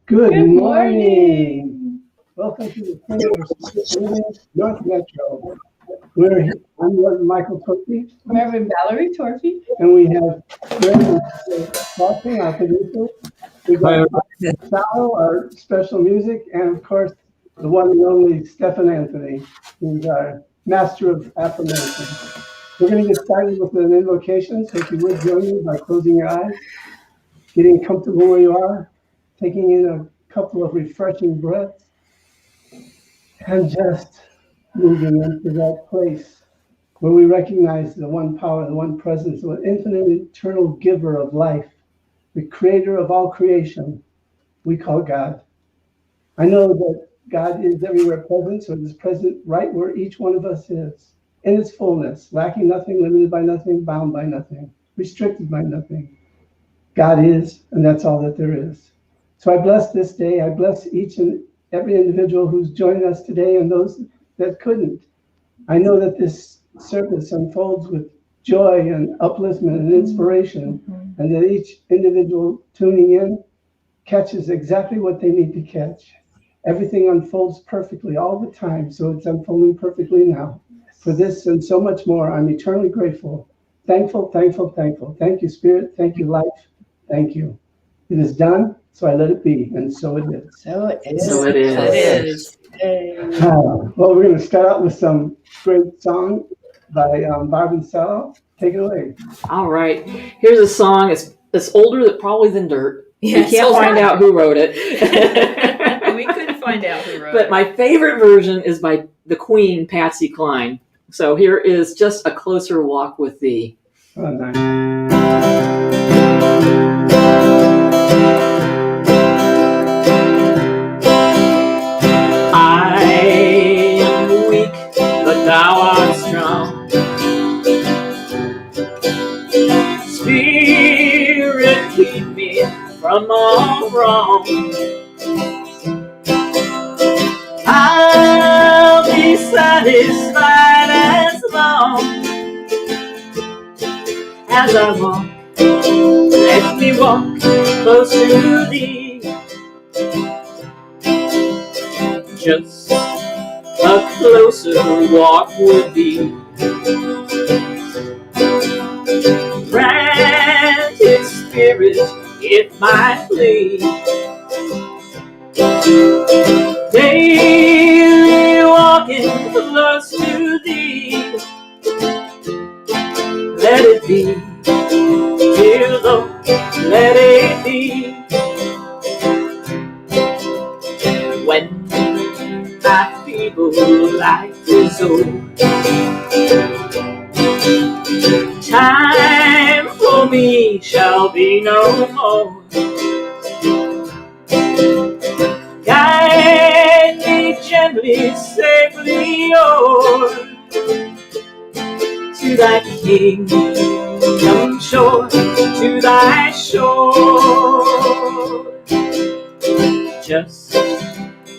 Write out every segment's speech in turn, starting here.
Good morning. Welcome to the Reverends North Metro. I'm Michael Torphy. Reverend Valerie Torphy. And we have Reverend Stephan, our producer. We got Salo, our special music, and of course, the one and only Stephan Anthony, who's our master of affirmation. We're going to get started with an invocation, so if you would join me by closing your eyes, getting comfortable where you are, taking in a couple of refreshing breaths, and just moving into that place where we recognize the one power, the one presence, the infinite eternal giver of life, the creator of all creation, we call God. I know that God is everywhere present, so it's present right where each one of us is, in its fullness, lacking nothing, limited by nothing, bound by nothing, restricted by nothing. God is, and that's all that there is. So I bless this day. I bless each and every individual who's joined us today and those that couldn't. I know that this service unfolds with joy and upliftment and inspiration, and that each individual tuning in catches exactly what they need to catch. Everything unfolds perfectly all the time, so it's unfolding perfectly now. For this and so much more, I'm eternally grateful. Thankful, thankful, thankful. Thank you, Spirit. Thank you, life. Thank you. It is done, so I let it be, and so it is. So it is. So it is. Well, we're going to start out with some great song by Barb and Salo. Take it away. All right. Here's a song. It's older probably than dirt. Yes, we can't find out who wrote it. We couldn't find out who wrote it. But my favorite version is by the Queen, Patsy Cline. So here is Just a Closer Walk with Thee. Oh, nice. Thou art strong. Spirit, keep me from all wrong. I'll be satisfied as long as I walk. Let me walk close to thee. Just a closer walk would be. Granted Spirit, if my plea, daily walking close to thee. Let it be, dear Lord, let it be. When my feeble life is over, time for me shall be no more. Guide me gently, safely o'er to thy kingdom shore, to thy shore. Just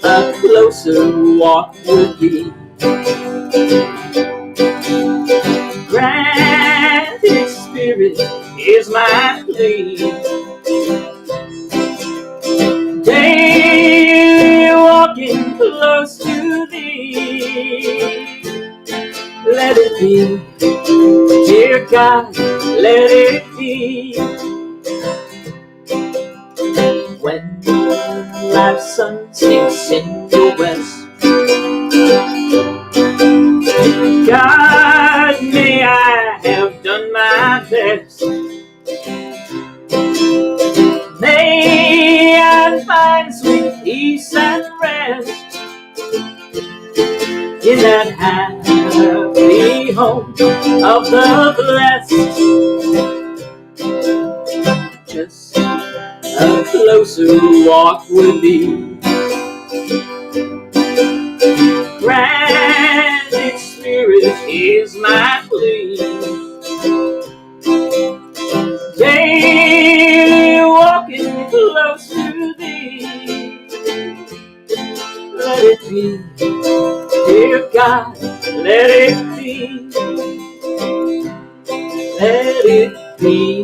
a closer walk would be. Granted Spirit is my plea. Daily walking close to thee. Let it be, dear God, let it be. When life's sun sinks in the west, God, may I have done my best. May I find sweet peace and rest in that happy home of the blessed. Just a closer walk would be. Granted Spirit is my plea. Daily walking close to thee. Let it be, dear God, let it be. Let it be,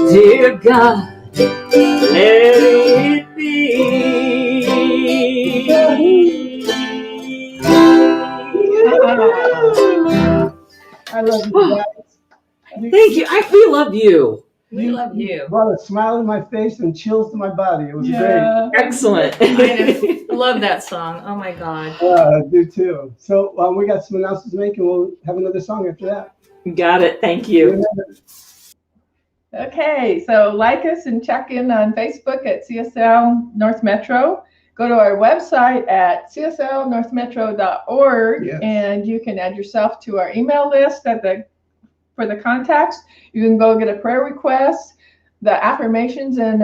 dear God, let it be. I love you guys. Thank you. We love you. We love you. Brought a smile to my face and chills to my body. It was great. Excellent. I love that song. Oh my God. I do too. So we got some announcements to make, and we'll have another song after that. Got it. Thank you. Okay, so like us and check in on Facebook at CSL North Metro. Go to our website at cslnorthmetro.org, Yes. and you can add yourself to our email list for the contacts. You can go get a prayer request, the affirmations and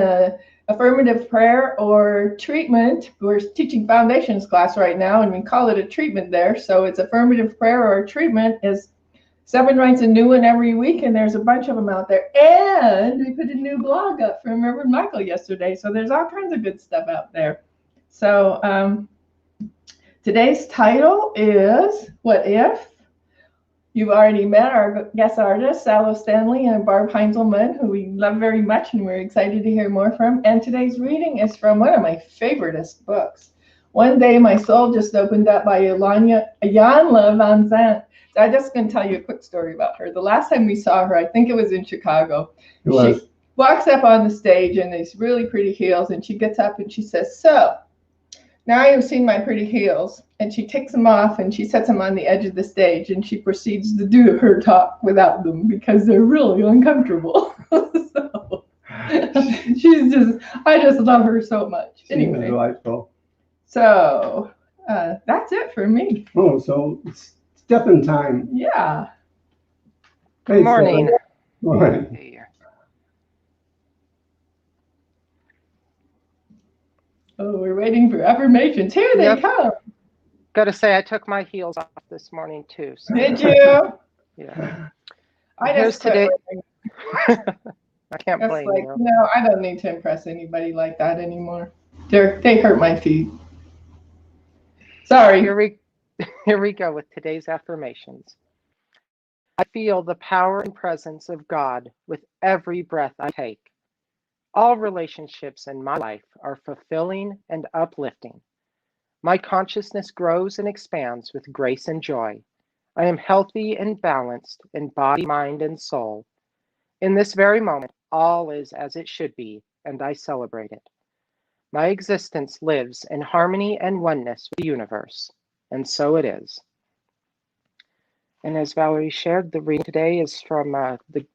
affirmative prayer or treatment. We're teaching foundations class right now, and we call it a treatment there. So it's affirmative prayer or treatment is 7 writes a new one every week, and there's a bunch of them out there. And we put a new blog up from Reverend Michael yesterday, so there's all kinds of good stuff out there. So today's title is What If? You've already met our guest artists, Salo, Stanley, and Barb Heintzelman, who we love very much and we're excited to hear more from. And today's reading is from one of my favoriteest books, One Day My Soul Just Opened Up by Iyanla Vanzant. So I'm just going to tell you a quick story about her. The last time we saw her, I think it was in Chicago. She walks up on the stage in these really pretty heels, and she gets up and she says, "So, now I have seen my pretty heels." And she takes them off and she sets them on the edge of the stage, and she proceeds to do her talk without them because they're really uncomfortable. So, I just love her so much. Anyway, Delightful. so that's it for me. Oh, so it's Stephan time. Yeah. Hey, Good morning. Stephan. Morning. Hey. Oh, we're waiting for affirmations. Here they Yep. come. Got to say, I took my heels off this morning too. So, Did you? yeah. I Here's just quit today. wearing. I can't It's blame like, you. no, I don't need to impress anybody like that anymore. They hurt my feet. Sorry. Here we go with today's affirmations. I feel the power and presence of God with every breath I take. All relationships in my life are fulfilling and uplifting. My consciousness grows and expands with grace and joy. I am healthy and balanced in body, mind, and soul. In this very moment, all is as it should be, and I celebrate it. My existence lives in harmony and oneness with the universe, and so it is. And as Valerie shared, the reading today is from the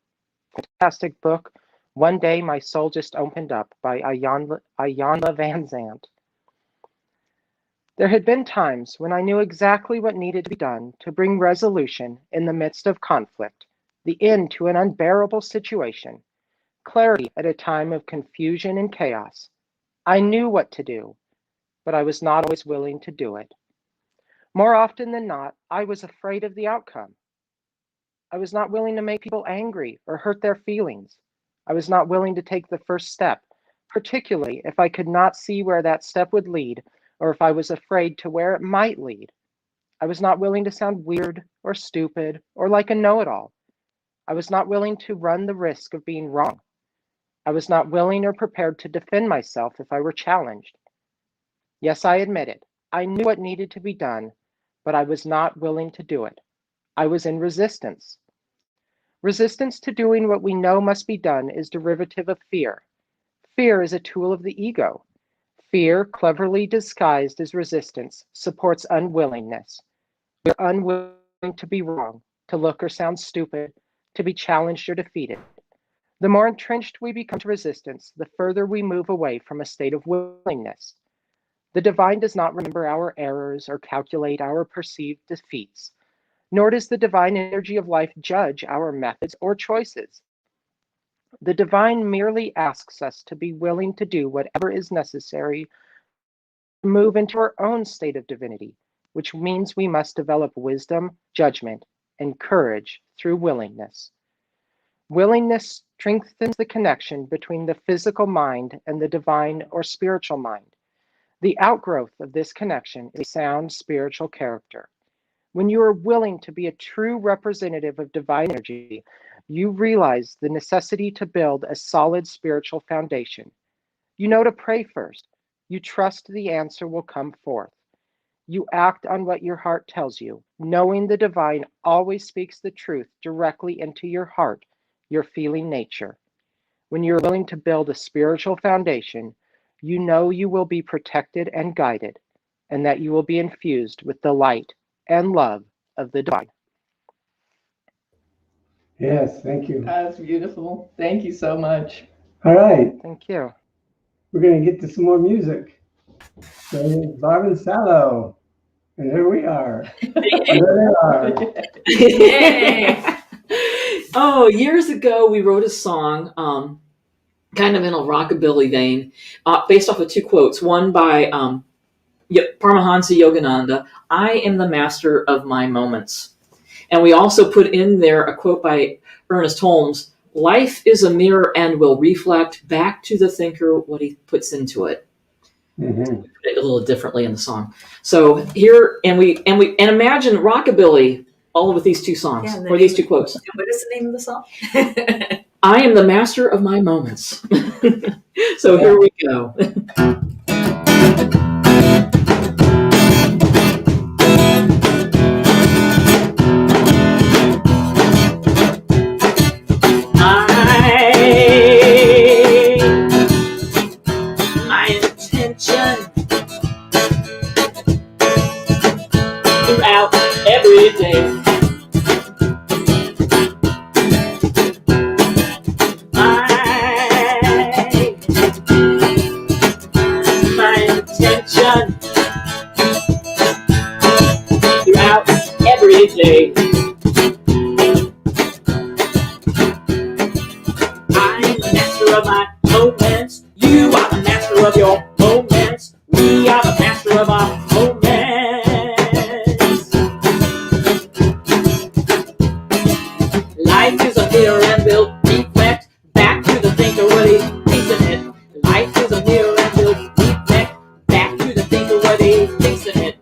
fantastic book, One Day My Soul Just Opened Up by Iyanla Vanzant. There had been times when I knew exactly what needed to be done to bring resolution in the midst of conflict, the end to an unbearable situation, clarity at a time of confusion and chaos. I knew what to do, but I was not always willing to do it. More often than not, I was afraid of the outcome. I was not willing to make people angry or hurt their feelings. I was not willing to take the first step, particularly if I could not see where that step would lead, or if I was afraid to where it might lead. I was not willing to sound weird or stupid or like a know-it-all. I was not willing to run the risk of being wrong. I was not willing or prepared to defend myself if I were challenged. Yes, I admit it. I knew what needed to be done, but I was not willing to do it. I was in resistance. Resistance to doing what we know must be done is derivative of fear. Fear is a tool of the ego. Fear, cleverly disguised as resistance, supports unwillingness. We're unwilling to be wrong, to look or sound stupid, to be challenged or defeated. The more entrenched we become to resistance, the further we move away from a state of willingness. The divine does not remember our errors or calculate our perceived defeats, nor does the divine energy of life judge our methods or choices. The divine merely asks us to be willing to do whatever is necessary to move into our own state of divinity, which means we must develop wisdom, judgment, and courage through willingness. Willingness strengthens the connection between the physical mind and the divine or spiritual mind. The outgrowth of this connection is a sound spiritual character. When you are willing to be a true representative of divine energy, you realize the necessity to build a solid spiritual foundation. You know to pray first. You trust the answer will come forth. You act on what your heart tells you, knowing the divine always speaks the truth directly into your heart, your feeling nature. When you're willing to build a spiritual foundation, you know you will be protected and guided, and that you will be infused with the light and love of the divine. Yes, thank you. That's beautiful. Thank you so much. All right, Thank you. we're going to get to some more music. So, Barb and Salo. And here we are. And there they are. Yay. Oh, years ago, we wrote a song, kind of in a rockabilly vein, based off of two quotes. One by Paramahansa Yogananda, "I am the master of my moments." And we also put in there a quote by Ernest Holmes, "Life is a mirror and will reflect back to the thinker what he puts into it." Mm-hmm. We put it a little differently in the song. So here, and imagine rockabilly all with these two songs, Yeah, or these two quotes. What is the name of the song? I am the master of my moments. So here we go. My intention throughout every day. My intention throughout every day. I'm the master of my moments. You are the master of your moments. We are the master of our moments. Life is a mirror and will reflect back to the thinker what he thinks in it. Life is a mirror and will reflect back to the thinker what he thinks in it.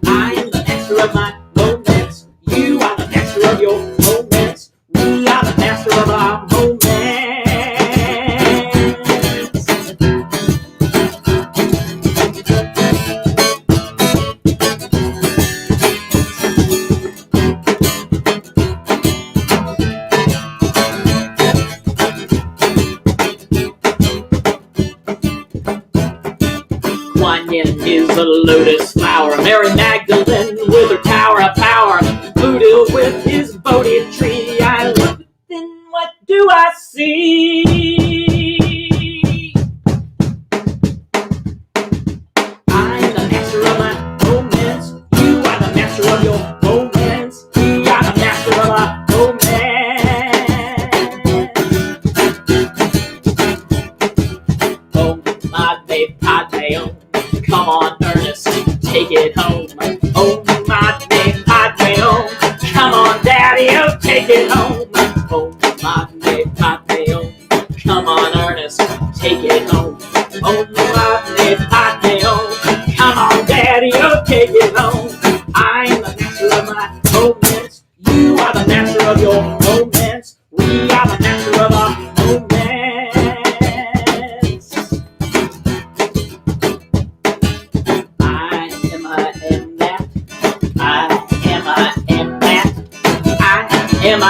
I am the master of my moments. You are the master of your moments. We are the master of our moments. Kuan Yin is a lotus flower. Mary Magdalene with her tower of power. Buddha with his Bodhi tree. I look within, what do I see? I'm the master of my moments. You are the master of your moments. We are the master of our moments. Oh, Padme, Padme, oh. Come on, Ernest, take it home. Oh, Padme, Padme, oh. Come on, Daddy, oh, take it home. Oh, Padme, Padme, oh. Come on, Ernest, take it home. Oh, Padme, Padme, oh. Come on, Daddy, oh, take it home. I'm the master of my moments. You are the master of your moments. We are the master of our moments. I am that. I am that. I am that. I am.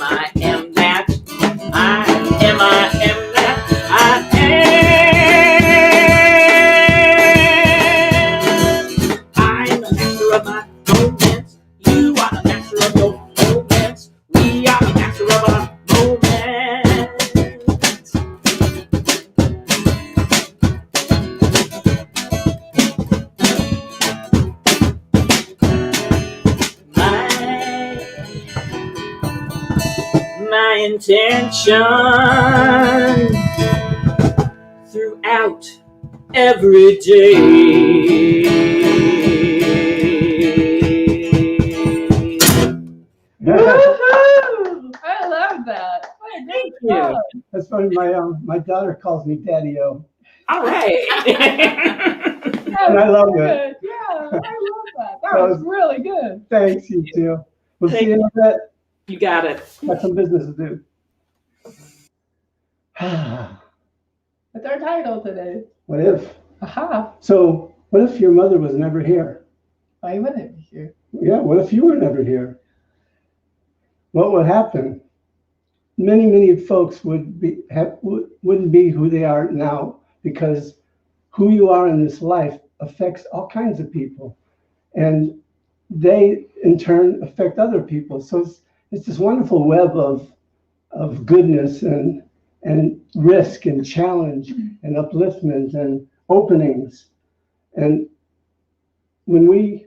I am that. I am that. I am. I'm the master of my moments. You are the master of your moments. We are the master of our moments. My intention throughout every day. Woohoo! I love that. What a great you. song. That's funny. My daughter calls me Daddy-O. All right. That And I was love so it. good. Yeah, I love that. That That was was- really good. Thanks, you too. We'll see you in a bit. You got it. Got some business to do. What's our title today? What if? Aha. So, what if your mother was never here? Why wouldn't it be here? Yeah, what if you were never here? What would happen? Many folks wouldn't be who they are now, because who you are in this life affects all kinds of people, and they in turn affect other people. So it's this wonderful web of goodness and risk and challenge and upliftment and openings. And when we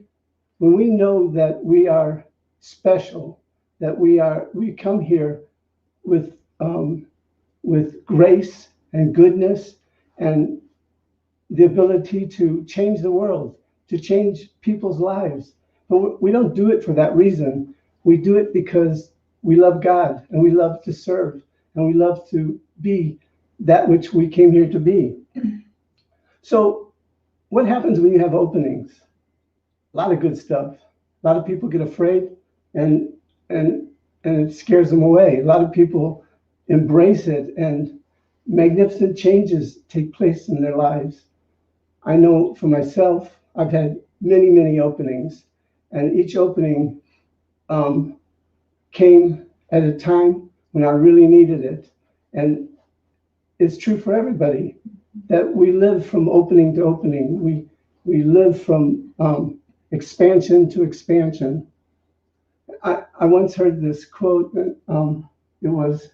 know that we are special, that we come here with grace and goodness and the ability to change the world, to change people's lives. But we don't do it for that reason. We do it because we love God and we love to serve and we love to be that which we came here to be. So what happens when you have openings? A lot of good stuff. A lot of people get afraid and it scares them away. A lot of people embrace it and magnificent changes take place in their lives. I know for myself, I've had many openings, and each opening came at a time when I really needed it. And it's true for everybody that we live from opening to opening. We live from expansion to expansion. I once heard this quote, it was,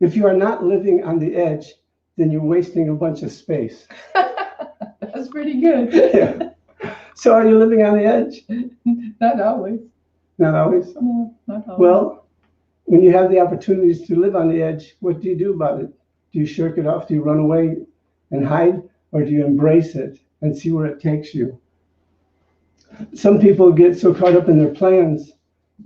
if you are not living on the edge, then you're wasting a bunch of space. That's pretty good. Yeah. So are you living on the edge? Not always. Not always? No, not always. Well, when you have the opportunities to live on the edge, what do you do about it? Do you shirk it off? Do you run away and hide? Or do you embrace it and see where it takes you? Some people get so caught up in their plans,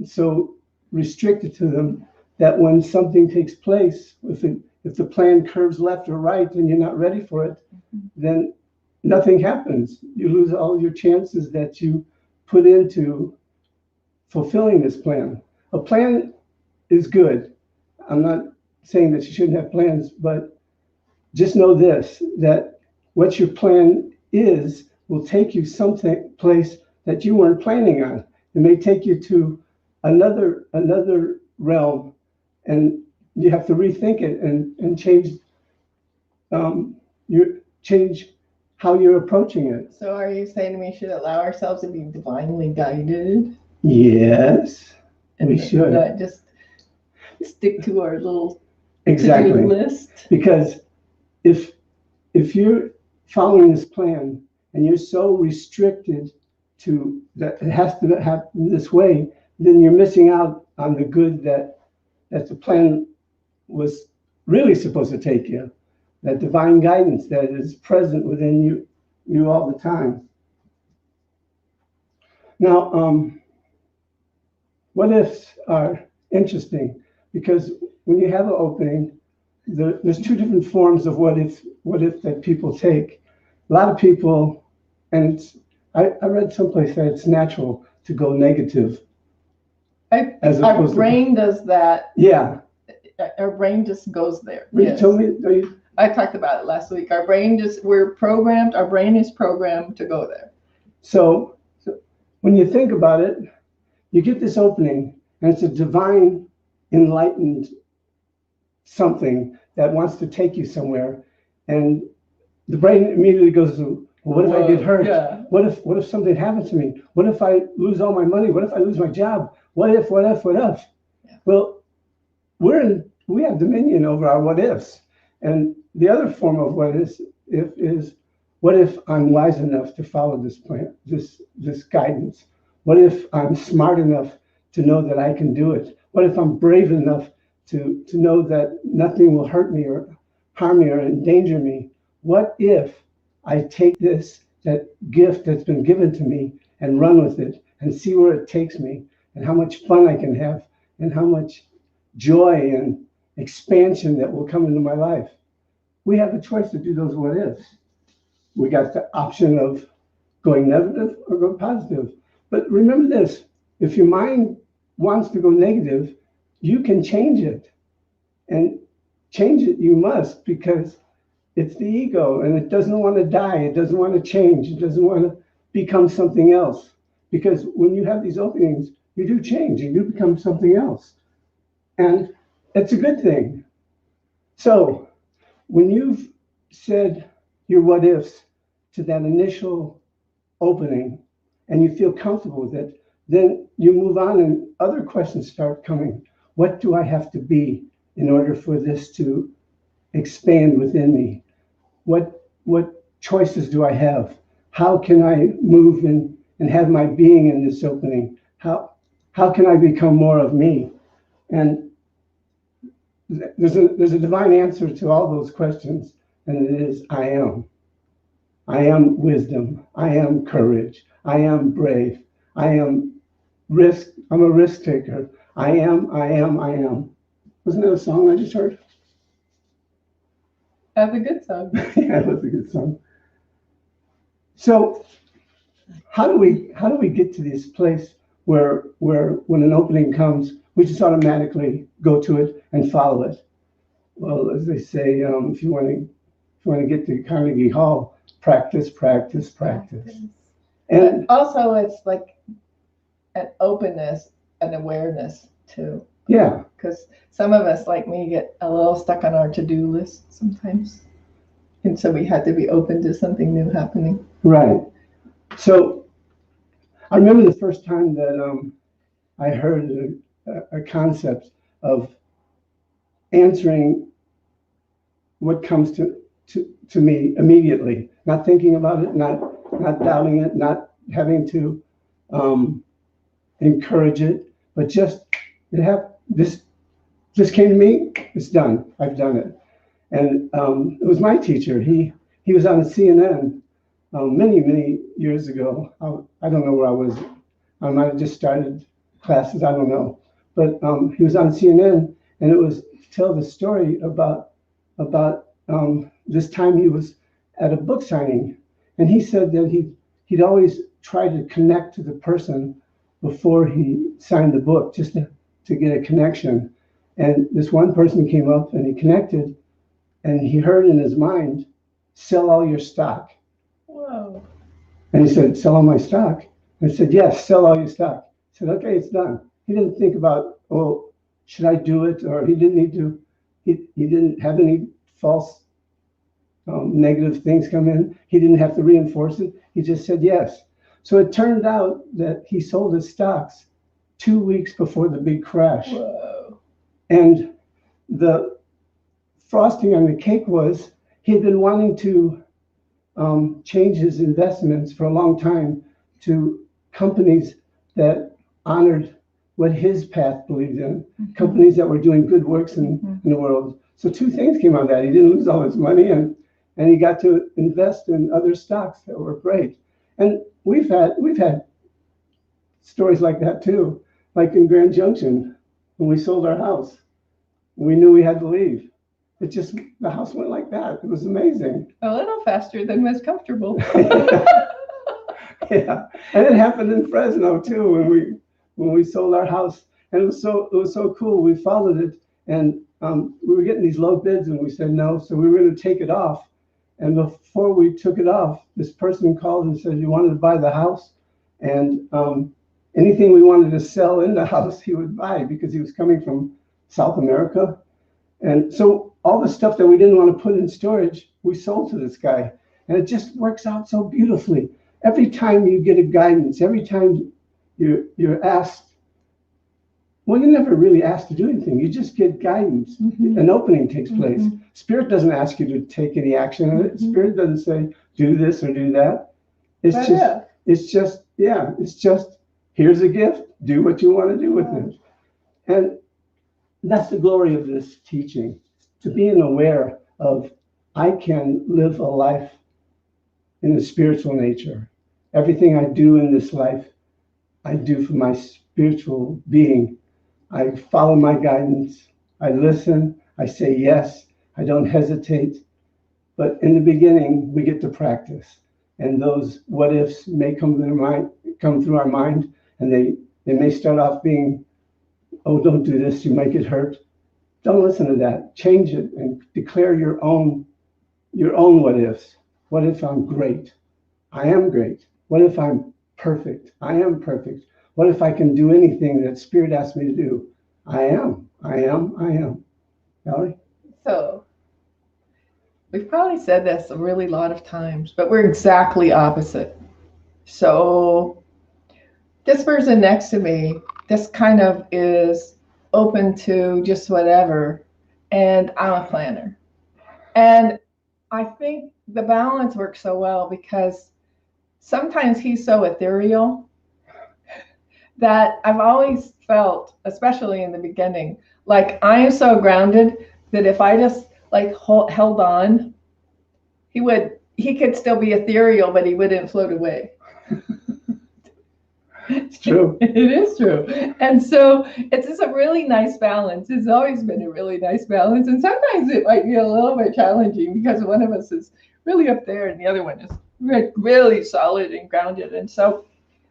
so restricted to them, that when something takes place, if the plan curves left or right and you're not ready for it, then nothing happens. You lose all your chances that you put into fulfilling this plan. A plan is good. I'm not saying that you shouldn't have plans, but just know this, that what your plan is will take you something place that you weren't planning on. It may take you to another realm, and you have to rethink it and change how you're approaching it. So are you saying we should allow ourselves to be divinely guided? Yes, And we should. not just stick to our little Exactly. to-do list? Because if you're following this plan and you're so restricted to that it has to happen this way, then you're missing out on the good that the plan was really supposed to take you. That divine guidance that is present within you all the time. Now, what ifs are interesting, because when you have an opening, there's two different forms of what if that people take. A lot of people, and I read someplace that it's natural to go negative. Our brain does that. Yeah. Our brain just goes there. You Yes. told me. I talked about it last week. Our brain we're programmed, our brain is programmed to go there. So when you think about it, you get this opening, and it's a divine, enlightened something that wants to take you somewhere. And the brain immediately goes to, well, what if I get hurt? Yeah. What if something happens to me? What if I lose all my money? What if I lose my job? What if? Yeah. Well, we have dominion over our what ifs. And the other form of what is what if I'm wise enough to follow this plan, this guidance? What if I'm smart enough to know that I can do it? What if I'm brave enough to know that nothing will hurt me or harm me or endanger me? What if I take that gift that's been given to me and run with it and see where it takes me and how much fun I can have and how much joy and expansion that will come into my life? We have a choice to do those what ifs. We got the option of going negative or go positive. But remember this, if your mind wants to go negative, you can change it. And change it you must, because it's the ego and it doesn't want to die. It doesn't want to change. It doesn't want to become something else. Because when you have these openings, you do change and you become something else. And it's a good thing. So when you've said your what ifs to that initial opening and you feel comfortable with it, then you move on and other questions start coming. What do I have to be in order for this to expand within me? What choices do I have? How can I move and have my being in this opening? How can I become more of me? And there's a divine answer to all those questions, and it is I am. I am wisdom. I am courage. I am brave. I am risk. I'm a risk taker. I am. Wasn't that a song I just heard? That's a good song. Yeah, that's a good song. So how do we get to this place where when an opening comes, we just automatically go to it and follow it? Well, as they say, if you want to get to Carnegie Hall, practice. And also, it's like an openness and awareness too. yeah, Because some of us, like me, get a little stuck on our to-do list sometimes. And so we had to be open to something new happening. right. So I remember the first time that I heard a concept of answering what comes to me immediately, not thinking about it, not doubting it, not having to encourage it, but just this came to me. It's done. I've done it. And it was my teacher. He was on CNN many years ago. I don't know where I was. I might have just started classes. I don't know. But he was on CNN, and it was to tell the story about this time he was at a book signing, and he said that he'd always try to connect to the person before he signed the book, just to get a connection. And this one person came up and he connected, and he heard in his mind, "Sell all your stock." Whoa. And he said, "Sell all my stock?" And I said, "Yes, sell all your stock." He said, "Okay, it's done." He didn't think about, oh, should I do it? Or he didn't need to. He didn't have any false negative things come in. He didn't have to reinforce it. He just said yes. So it turned out that he sold his stocks 2 weeks before the big crash. Whoa. And the frosting on the cake was he had been wanting to change his investments for a long time to companies that honored what his path believed in, companies that were doing good works in the world. So two things came out of that. He didn't lose all his money, and he got to invest in other stocks that were great. And we've had stories like that too, like in Grand Junction, when we sold our house. We knew we had to leave. The house went like that. It was amazing. A little faster than was comfortable. Yeah, and it happened in Fresno too when we sold our house, and it was so cool. We followed it, and we were getting these low bids, and we said no, so we were going to take it off. And before we took it off, this person called and said he wanted to buy the house, and anything we wanted to sell in the house, he would buy, because he was coming from South America. And so all the stuff that we didn't want to put in storage, we sold to this guy. And it just works out so beautifully. Every time you get a guidance, every time you're asked, well, you're never really asked to do anything. You just get guidance. An opening takes place. Spirit doesn't ask you to take any action on it. Spirit doesn't say, do this or do that. It's just, here's a gift. Do what you want to do with it. And that's the glory of this teaching, to being aware of, I can live a life in the spiritual nature. Everything I do in this life, I do for my spiritual being. I follow my guidance. I listen. I say yes. I don't hesitate. But in the beginning, we get to practice. and those what ifs may come through our mind, and they may start off being, oh, don't do this, you might get hurt. Don't listen to that. Change it and declare your own what ifs. What if I'm great? I am great. What if I'm perfect? I am perfect. What if I can do anything that Spirit asks me to do? I am. Valerie? So we've probably said this a really lot of times, but we're exactly opposite. So this person next to me, this kind of is open to just whatever, and I'm a planner. And I think the balance works so well because sometimes he's so ethereal that I've always felt, especially in the beginning, like I am so grounded that if I just like held on, he could still be ethereal, but he wouldn't float away. It's true. It is true. And so it's just a really nice balance. It's always been a really nice balance. And sometimes it might be a little bit challenging because one of us is really up there and the other one is really solid and grounded. And so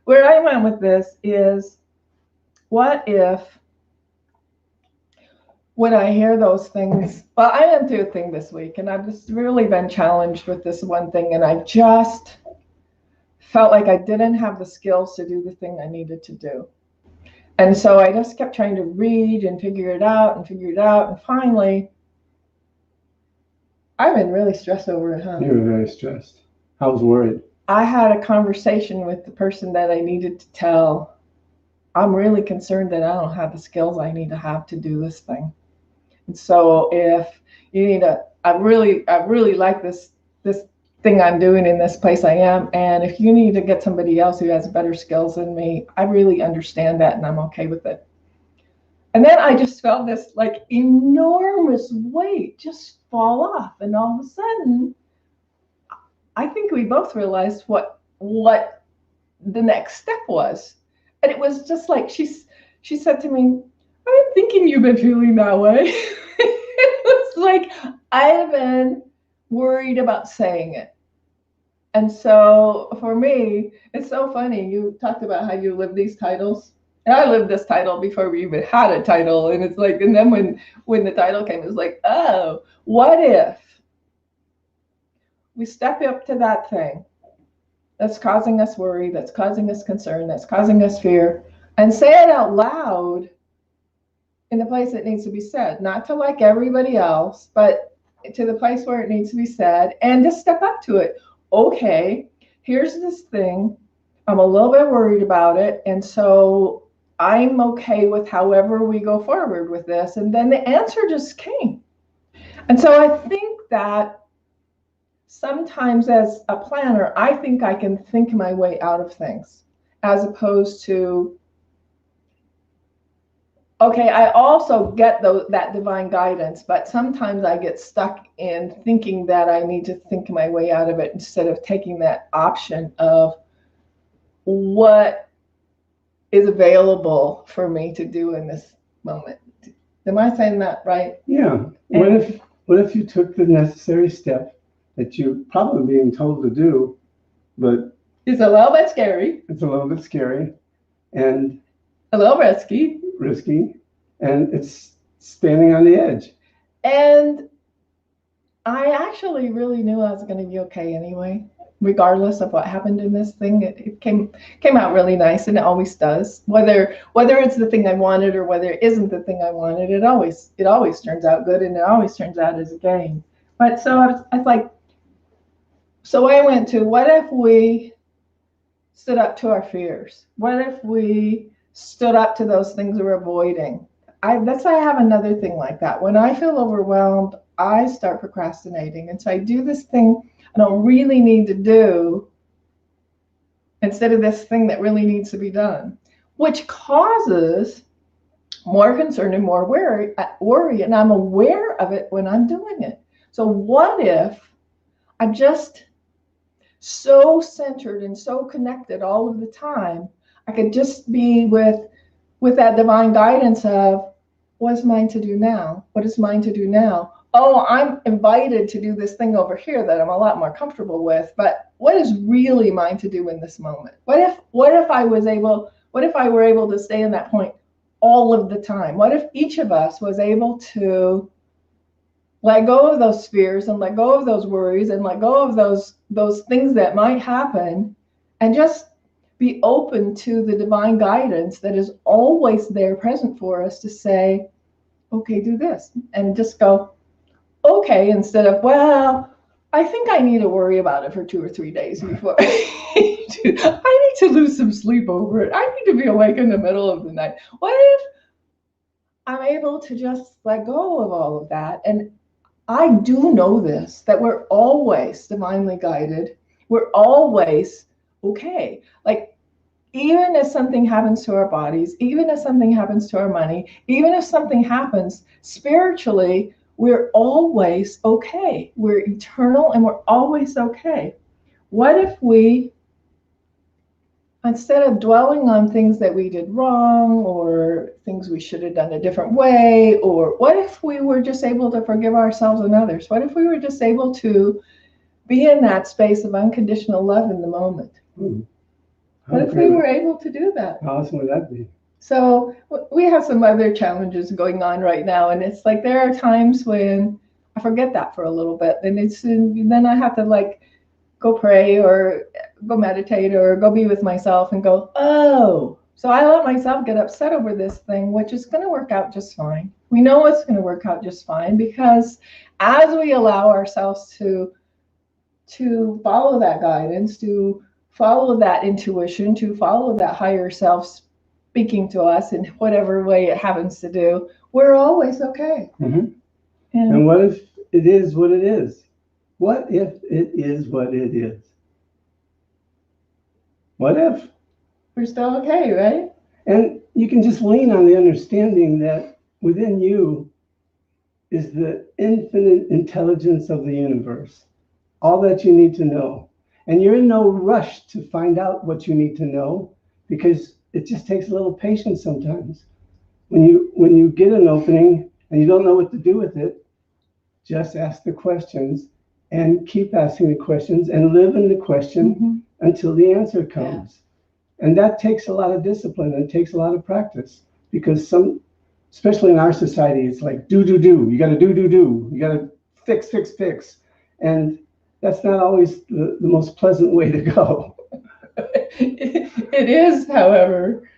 where I went with this is, what if when I hear those things, well, I went through a thing this week and I've just really been challenged with this one thing, and I just felt like I didn't have the skills to do the thing I needed to do. And so I just kept trying to read and figure it out. And finally, I've been really stressed over it, huh? You were very stressed. I was worried. I had a conversation with the person that I needed to tell, I'm really concerned that I don't have the skills I need to have to do this thing. And so if you need I really like this thing I'm doing in this place I am. And if you need to get somebody else who has better skills than me, I really understand that and I'm okay with it. And then I just felt this like enormous weight just fall off. And all of a sudden, I think we both realized what the next step was. And it was just like, she said to me, I'm thinking you've been feeling that way. It was like, I've been worried about saying it. And so for me, it's so funny. You talked about how you live these titles. And I lived this title before we even had a title. And it's like, and then when the title came, it was like, oh, what if we step up to that thing that's causing us worry, that's causing us concern, that's causing us fear, and say it out loud in the place it needs to be said, not to like everybody else, but to the place where it needs to be said, and just step up to it. Okay, here's this thing. I'm a little bit worried about it, and so I'm okay with however we go forward with this. And then the answer just came. And so I think that sometimes as a planner, I think I can think my way out of things, as opposed to, okay, I also get that divine guidance, but sometimes I get stuck in thinking that I need to think my way out of it instead of taking that option of what is available for me to do in this moment. Am I saying that right? Yeah. What if you took the necessary step that you're probably being told to do, but it's a little bit scary. It's a little bit scary and a little risky, and it's standing on the edge. And I actually really knew I was going to be okay anyway, regardless of what happened in this thing. It came out really nice, and it always does. Whether it's the thing I wanted or whether it isn't the thing I wanted, it always turns out good, and it always turns out as a gain. But so I was like, so I went to, what if we stood up to our fears? What if we stood up to those things we're avoiding? I have another thing like that. When I feel overwhelmed, I start procrastinating. And so I do this thing I don't really need to do instead of this thing that really needs to be done, which causes more concern and more worry. And I'm aware of it when I'm doing it. So what if I'm just so centered and so connected all of the time, I could just be with that divine guidance of, what's mine to do now? What is mine to do now? oh, I'm invited to do this thing over here that I'm a lot more comfortable with, but what is really mine to do in this moment? What if I were able to stay in that point all of the time? What if each of us was able to let go of those fears and let go of those worries and let go of those things that might happen and just be open to the divine guidance that is always there present for us to say, okay, do this, and just go, okay, instead of, well, I think I need to worry about it for 2 or 3 days before I need to lose some sleep over it. I need to be awake in the middle of the night. What if I'm able to just let go of all of that? And I do know this, that we're always divinely guided. We're always okay. Like, even if something happens to our bodies, even if something happens to our money, even if something happens spiritually, we're always okay. We're eternal and we're always okay. What if we, instead of dwelling on things that we did wrong or things we should have done a different way, or what if we were just able to forgive ourselves and others? What if we were just able to be in that space of unconditional love in the moment? What if we were able to do that? How awesome would that be? So we have some other challenges going on right now, and it's like there are times when I forget that for a little bit, and then I have to like go pray or go meditate or go be with myself and go, oh, so I let myself get upset over this thing, which is going to work out just fine. We know it's going to work out just fine, because as we allow ourselves to follow that guidance, to follow that intuition, to follow that higher self speaking to us in whatever way it happens to do, we're always okay. Mm-hmm. And what if it is what it is? What if it is what it is? What if? We're still okay, right? And you can just lean on the understanding that within you is the infinite intelligence of the universe, all that you need to know. And you're in no rush to find out what you need to know, because it just takes a little patience sometimes. When you get an opening and you don't know what to do with it, just ask the questions and keep asking the questions and live in the question until the answer comes. Yeah. And that takes a lot of discipline and takes a lot of practice, because especially in our society, it's like do. You got to do. You got to fix. And that's not always the most pleasant way to go. It is, however,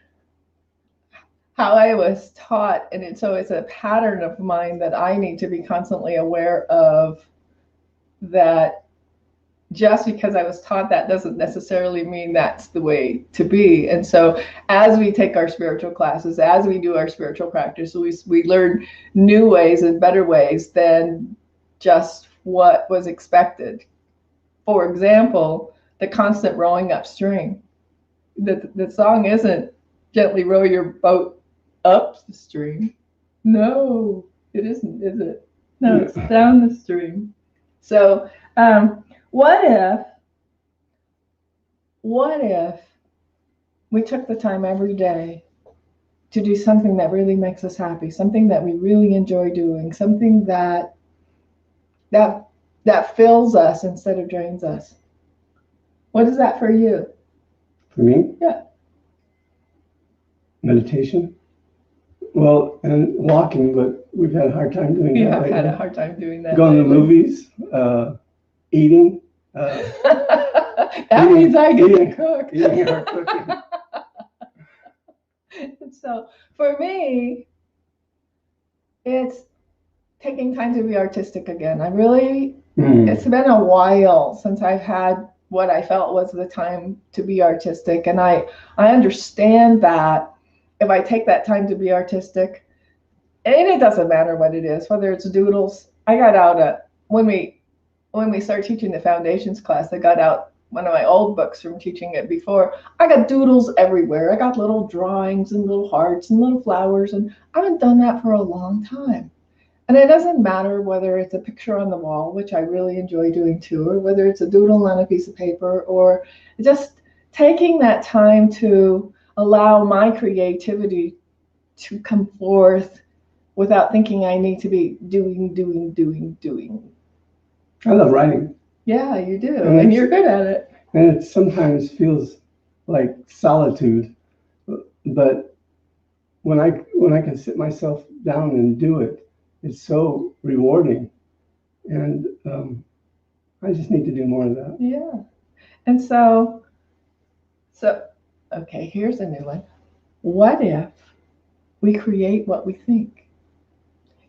how I was taught, and it's a pattern of mine that I need to be constantly aware of, that just because I was taught that doesn't necessarily mean that's the way to be. And so as we take our spiritual classes, as we do our spiritual practice, we learn new ways and better ways than just what was expected. For example, the constant rowing upstream. The song isn't gently row your boat up the stream. No, it isn't, is it? No, it's down the stream. So what if we took the time every day to do something that really makes us happy, something that we really enjoy doing, something that fills us instead of drains us? What is that for you? For me? Yeah. Meditation. Well, and walking, but we've had a hard time doing that. Yeah, I've had a hard time doing that. Going to the movies, eating. That means I get to cook. Eating or cooking. So for me, it's taking time to be artistic again. It's been a while since I've had what I felt was the time to be artistic. And I understand that if I take that time to be artistic, and it doesn't matter what it is, whether it's doodles. I got out when we started teaching the foundations class, I got out one of my old books from teaching it before. I got doodles everywhere. I got little drawings and little hearts and little flowers, and I haven't done that for a long time. And it doesn't matter whether it's a picture on the wall, which I really enjoy doing too, or whether it's a doodle on a piece of paper, or just taking that time to allow my creativity to come forth without thinking I need to be doing. I love writing. Yeah, you do. And you're good at it. And it sometimes feels like solitude. But when I can sit myself down and do it, it's so rewarding. And I just need to do more of that. Yeah. And so, okay, here's a new one. What if we create what we think?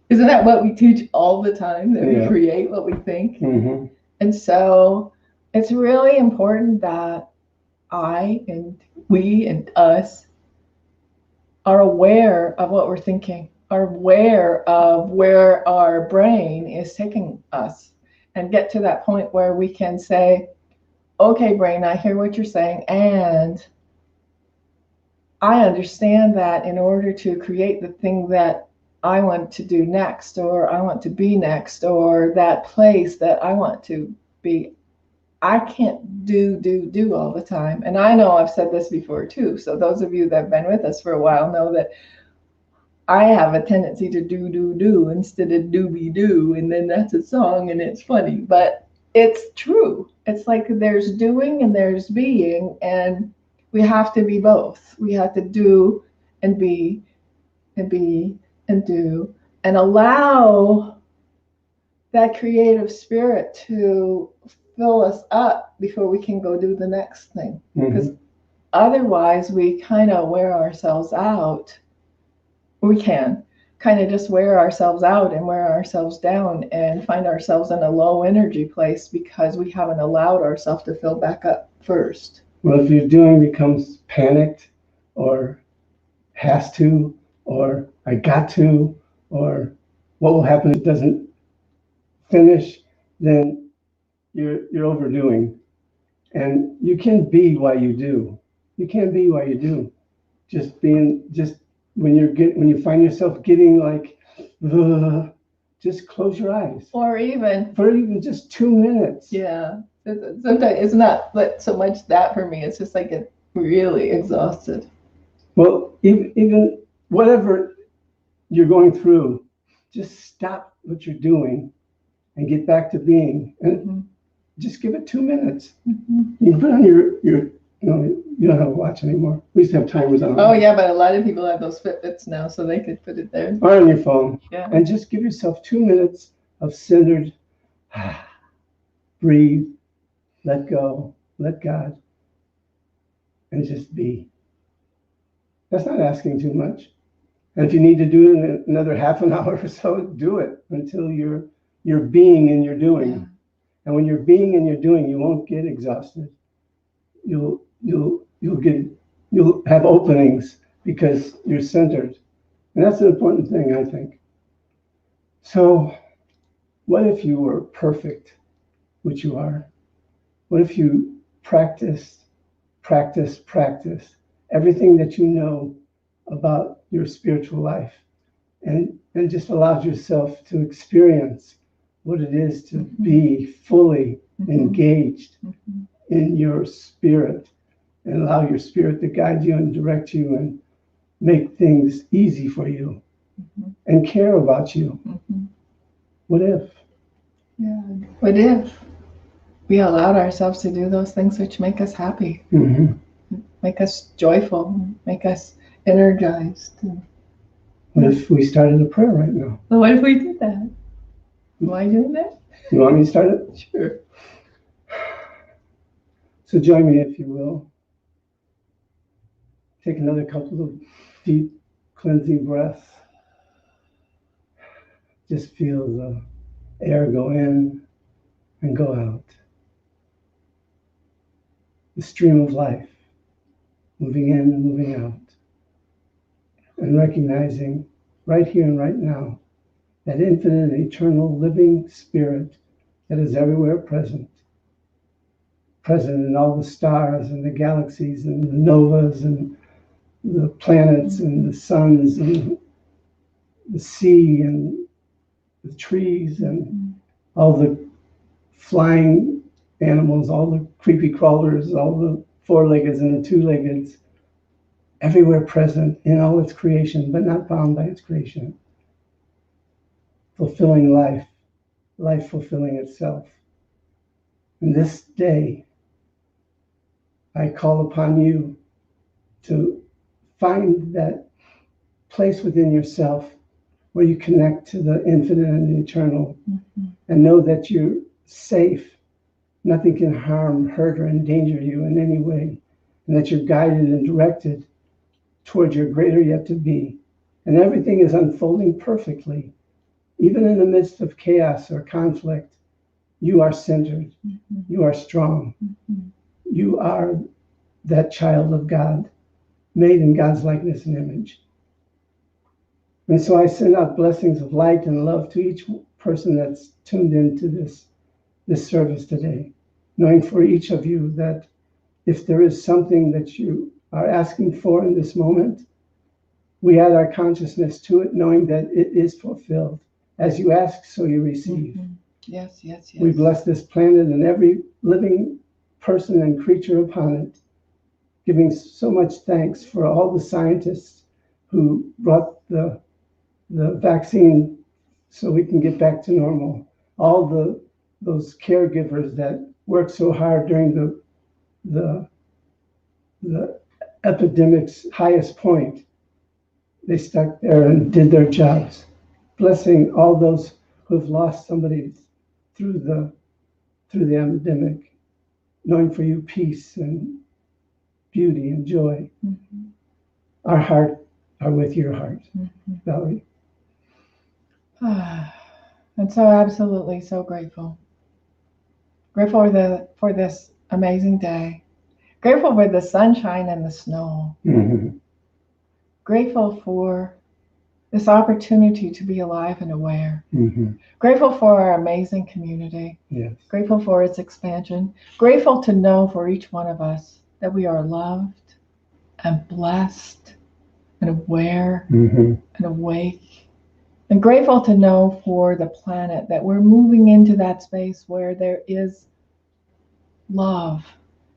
Isn't that what we teach all the time, that we create what we think? Mm-hmm. And so it's really important that I and we and us are aware of what we're thinking, are aware of where our brain is taking us, and get to that point where we can say, okay, brain, I hear what you're saying, and I understand that in order to create the thing that I want to do next, or I want to be next, or that place that I want to be, I can't do all the time. And I know I've said this before too. So those of you that have been with us for a while know that I have a tendency to do instead of do. And then that's a song and it's funny, but it's true. It's like there's doing and there's being, and we have to be both. We have to do and be and do, and allow that creative spirit to fill us up before we can go do the next thing. Because otherwise we kind of wear ourselves out. We can kind of just wear ourselves out and wear ourselves down and find ourselves in a low energy place because we haven't allowed ourselves to fill back up first. Well, if your doing becomes panicked or has to, or I got to, or what will happen if it doesn't finish, then you're overdoing. And you can be what you do. You can be what you do. Just when you find yourself getting like, just close your eyes. Or even for even just 2 minutes. Yeah. Sometimes it's not so much that for me. It's just like get really exhausted. Well, even whatever you're going through, just stop what you're doing and get back to being. And just give it 2 minutes. You can put on your you don't have a watch anymore. We used to have timers on. Oh yeah, but a lot of people have those Fitbits now, so they could put it there. Or on your phone. Yeah. And just give yourself 2 minutes of centered, breathe, let go, let God, and just be. That's not asking too much. And if you need to do it in another half an hour or so, do it until you're being and you're doing. Yeah. And when you're being and you're doing, you won't get exhausted. You'll have openings because you're centered. And that's an important thing, I think. So what if you were perfect, which you are? What if you practice everything that you know about your spiritual life and just allowed yourself to experience what it is to be fully engaged in your spirit, and allow your spirit to guide you and direct you and make things easy for you and care about you. What if? Yeah. What if we allowed ourselves to do those things which make us happy, make us joyful, make us energized? What if we started a prayer right now? Well, what if we did that? Am I doing that? You want me to start it? Sure. So join me, if you will. Take another couple of deep cleansing breaths. Just feel the air go in and go out. The stream of life, moving in and moving out. And recognizing right here and right now that infinite and eternal living spirit that is everywhere present in all the stars and the galaxies and the novas and the planets and the suns and the sea and the trees and all the flying animals, all the creepy crawlers, all the four-leggeds and the two-leggeds, everywhere present in all its creation, but not bound by its creation. fulfilling life, life fulfilling itself. And this day, I call upon you to find that place within yourself where you connect to the infinite and the eternal, and know that you're safe. Nothing can harm, hurt, or endanger you in any way, and that you're guided and directed towards your greater yet to be. And everything is unfolding perfectly. Even in the midst of chaos or conflict, you are centered. You are strong. You are that child of God, made in God's likeness and image. And so I send out blessings of light and love to each person that's tuned into this service today, knowing for each of you that if there is something that you are asking for in this moment, we add our consciousness to it, knowing that it is fulfilled. As you ask, so you receive. Yes, yes, yes. We bless this planet and every living person and creature upon it, giving so much thanks for all the scientists who brought the vaccine so we can get back to normal. All those caregivers that worked so hard during the epidemic's highest point. They stuck there and did their jobs. Blessing all those who've lost somebody through the epidemic, knowing for you peace and beauty and joy. Our heart are with your heart, Valerie. And so absolutely so grateful. Grateful for this amazing day. Grateful for the sunshine and the snow. Grateful for this opportunity to be alive and aware. Grateful for our amazing community. Yes. Grateful for its expansion. Grateful to know for each one of us that we are loved and blessed and aware and awake. And grateful to know for the planet that we're moving into that space where there is love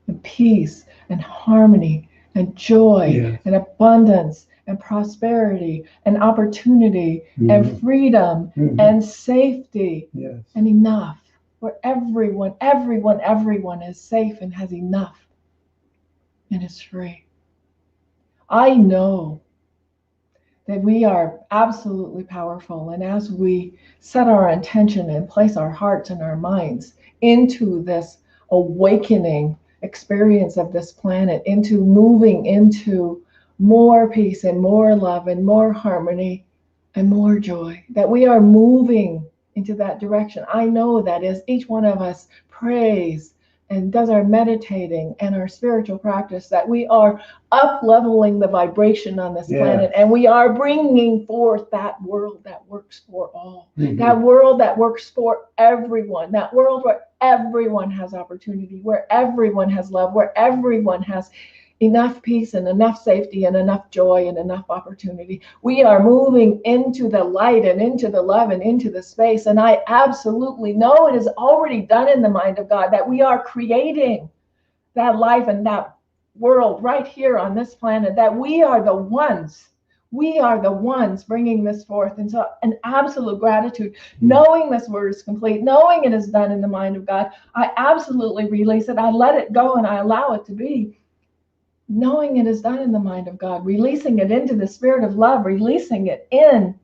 and peace and harmony and joy and abundance and prosperity and opportunity and freedom and safety and enough, where everyone is safe and has enough and is free. I know that we are absolutely powerful, and as we set our intention and place our hearts and our minds into this awakening experience of this planet, into moving into more peace and more love and more harmony and more joy, that we are moving into that direction. I know that as each one of us prays and does our meditating and our spiritual practice, that we are up-leveling the vibration on this planet, and we are bringing forth that world that works for all, that world that works for everyone, that world where everyone has opportunity, where everyone has love, where everyone has enough peace and enough safety and enough joy and enough opportunity. We are moving into the light and into the love and into the space. And I absolutely know it is already done in the mind of God, that we are creating that life and that world right here on this planet, that we are the ones bringing this forth. And so an absolute gratitude, knowing this word is complete, knowing it is done in the mind of God. I absolutely release it. I let it go and I allow it to be. Knowing it is done in the mind of God, releasing it into the spirit of love, releasing it in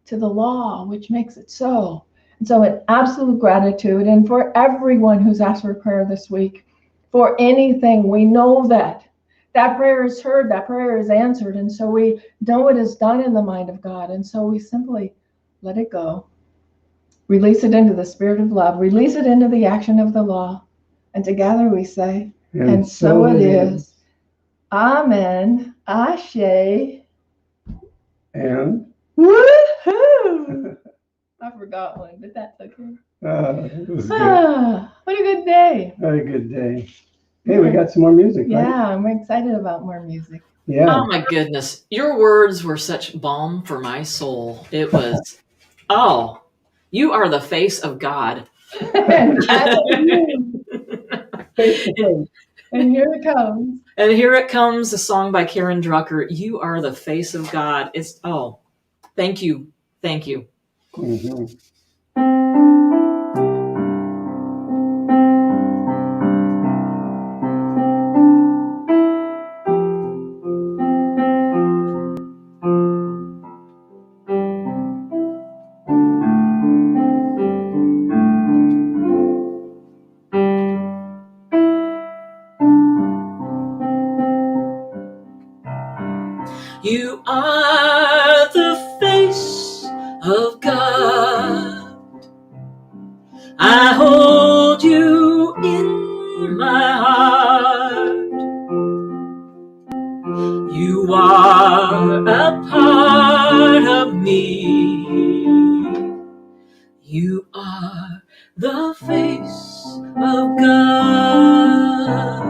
to the law, which makes it so. And so an absolute gratitude. And for everyone who's asked for prayer this week, for anything, we know that prayer is heard, that prayer is answered. And so we know it is done in the mind of God. And so we simply let it go, release it into the spirit of love, release it into the action of the law. And together we say, and so it is. Amen. Ashe. And woohoo! I forgot one, but that's okay. It was good. What a good day. Very good day. Hey, we got some more music, right? Yeah, I'm excited about more music. Yeah. Oh my goodness. Your words were such balm for my soul. It was, you are the face of God. And here it comes. And here it comes, a song by Drucker. You are the face of God. It's, thank you. Thank you. Mhm. You are the face of God. I hold you in my heart. You are a part of me. You are the face of God.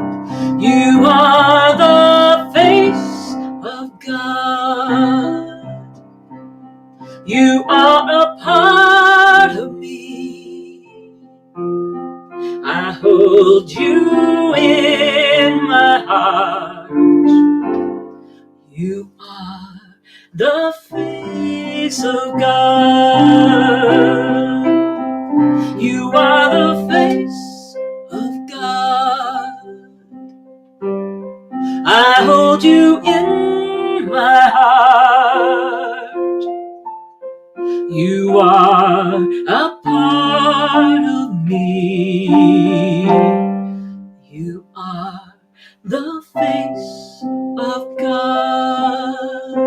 You are the face of God. You are a part of me. I hold you in my heart. You are the face of God. You are the face of God. I hold you in my heart. You are a part of me. You are the face of God.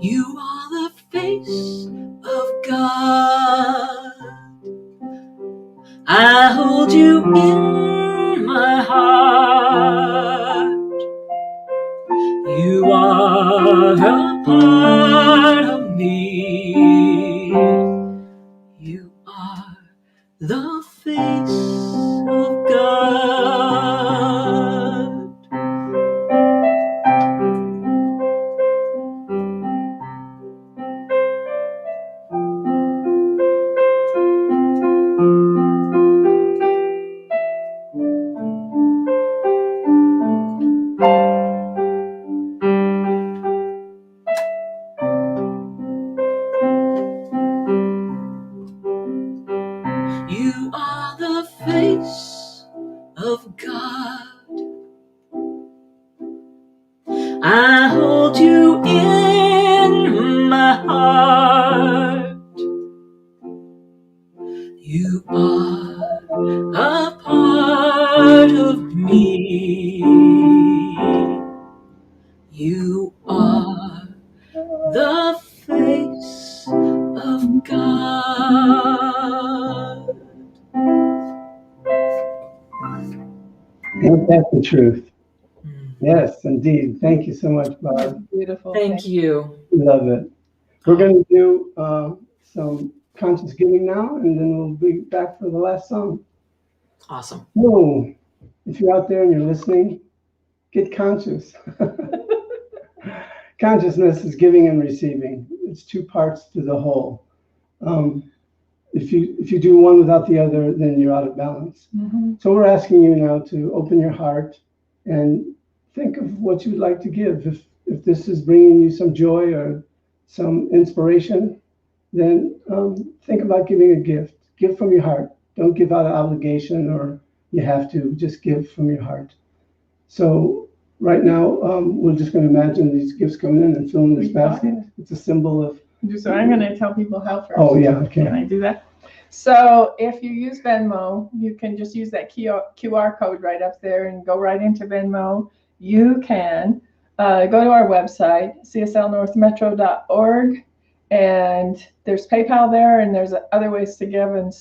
You are the face of God. I hold you in my heart. You are a part of me. You are the face of God. You are the face of God. I hold you in my heart. You are a part of me. You are the face of God. Ain't that the truth? Yes, indeed. Thank you so much, Barb. Beautiful. Thank you. Love it. We're going to do some conscious giving now, and then we'll be back for the last song. Awesome. So, if you're out there and you're listening, get conscious. Consciousness is giving and receiving. It's two parts to the whole. If you do one without the other, then you're out of balance. Mhm. So we're asking you now to open your heart and think of what you'd like to give. If this is bringing you some joy or some inspiration, then think about giving a gift. Give from your heart. Don't give out of obligation or you have to. Just give from your heart. So right now, we're just going to imagine these gifts coming in and filling this basket. It's a symbol of... So I'm going to tell people how first. Oh, yeah, okay. Can I do that? So if you use Venmo, you can just use that QR code right up there and go right into Venmo. You can go to our website, cslnorthmetro.org, and there's PayPal there, and there's other ways to give. And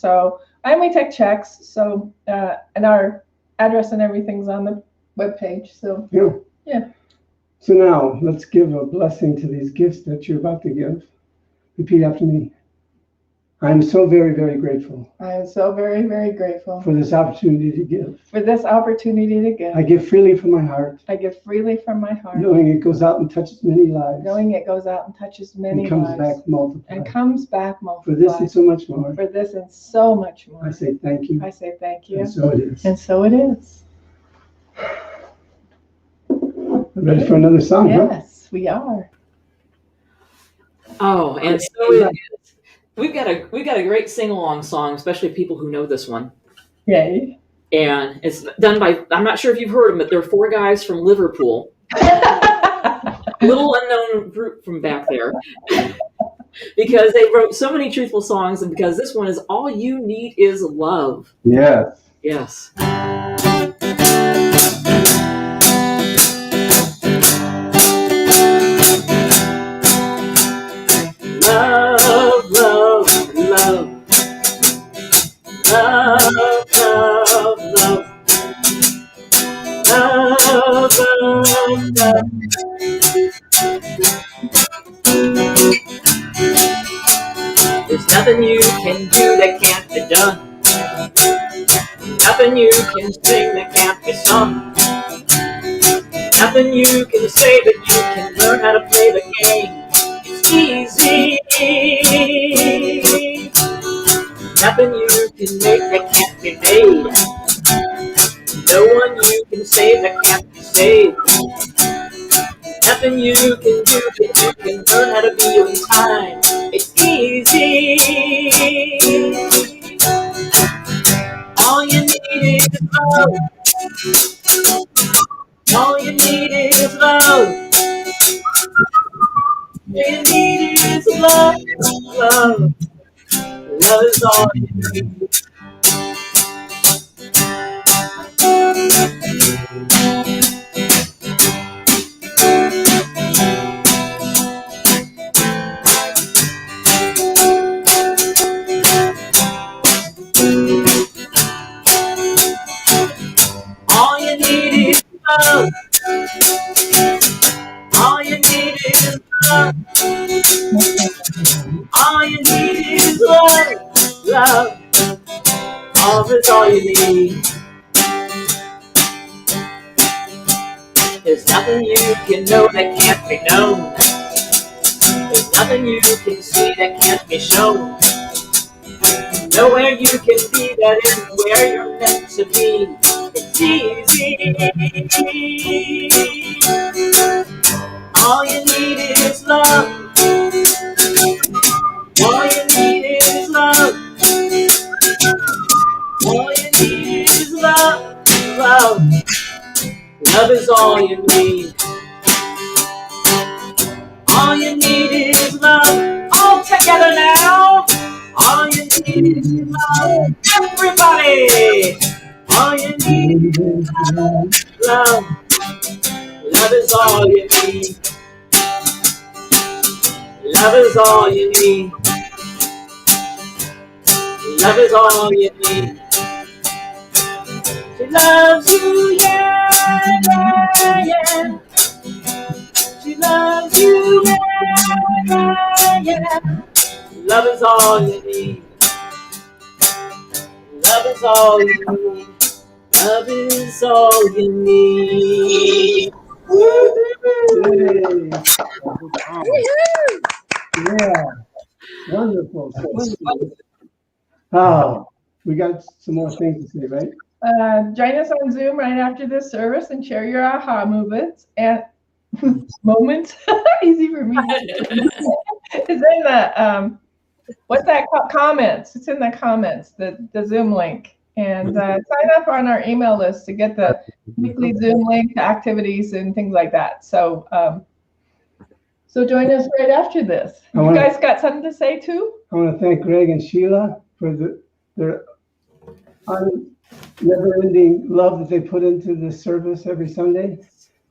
we take checks. So and our address and everything's on the webpage. So yeah. So now let's give a blessing to these gifts that you're about to give. Repeat after me. I am so very, very grateful. I am so very, very grateful for this opportunity to give. For this opportunity to give. I give freely from my heart. I give freely from my heart. Knowing it goes out and touches many lives. Knowing it goes out and touches many and comes lives. back multiplied. And comes back multiplied. For this and so much more. For this and so much more. I say thank you. I say thank you. And so it is. And so it is. Ready for another song? Yes, we are. Oh, and so it is. We've got a great sing-along song, especially people who know this one. Yay. And it's done by, I'm not sure if you've heard them, but they're 4 guys from Liverpool. Little unknown group from back there. Because they wrote so many truthful songs, and because this one is All You Need Is Love. Yes. Yes. Love, love, love. Love, love, love. Love, love, love. There's nothing you can do that can't be done. Nothing you can sing that can't be sung. Nothing you can say, but you can learn how to play the game. It's easy. Nothing you can make that can't be made. No one you can save that can't be saved. Nothing you can do, but you can learn how to be you in time. It's easy. All you need is love. All you need is love. All you need is love. Love. Love is all you need. All you need is love. All you need is love. All you need is love. Love. Love is all you need. There's nothing you can know that can't be known. There's nothing you can see that can't be shown. Nowhere you can be that isn't where you're meant to be. It's easy. All you need is love. All you need is love. All you need is love. Love. Love is all you need. All you need is love. All together now. All you need is love. Everybody. All you need is love. Love. Love is all you need. Love is all you need. Love is all you need. She loves you, yeah, yeah, yeah. She loves you, yeah, yeah, yeah. Love is all you need. Love is all you need. Love is all you need. Yeah. Wonderful. Oh, we got some more things to say, right? Join us on Zoom right after this service and share your aha moments and moments. Easy for me. It's in the what's that called? Comments. It's in the comments, the Zoom link. And sign up on our email list to get the weekly Zoom link to activities and things like that. So so join us right after this. You guys got something to say too? I want to thank Greg and Sheila for their never-ending love that they put into this service every Sunday.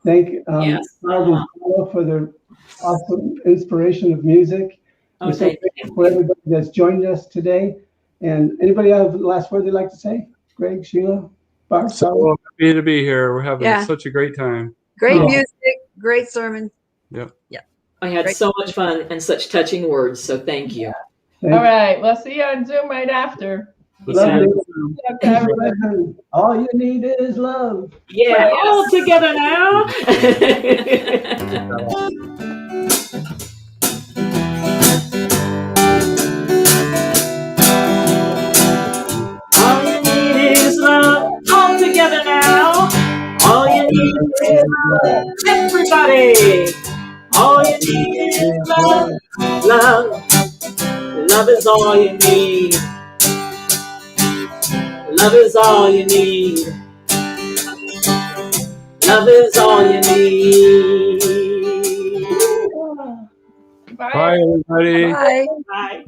Thank Barb and Salo for their awesome inspiration of music. We're so grateful for everybody that's joined us today. And anybody have the last word they'd like to say? Greg, Sheila, Barb, So happy to be here. We're having such a great time. Great music, great sermon. Yep. Yeah. I had so much fun and such touching words, so thank you. All right. We'll see you on Zoom right after. Love you. All you need is love. Yeah, all together now. All you need is love. All together now. All you need is love. Everybody. All you need is love, love. Love is all you need. Love is all you need. Love is all you need. Bye, everybody. Bye. Bye.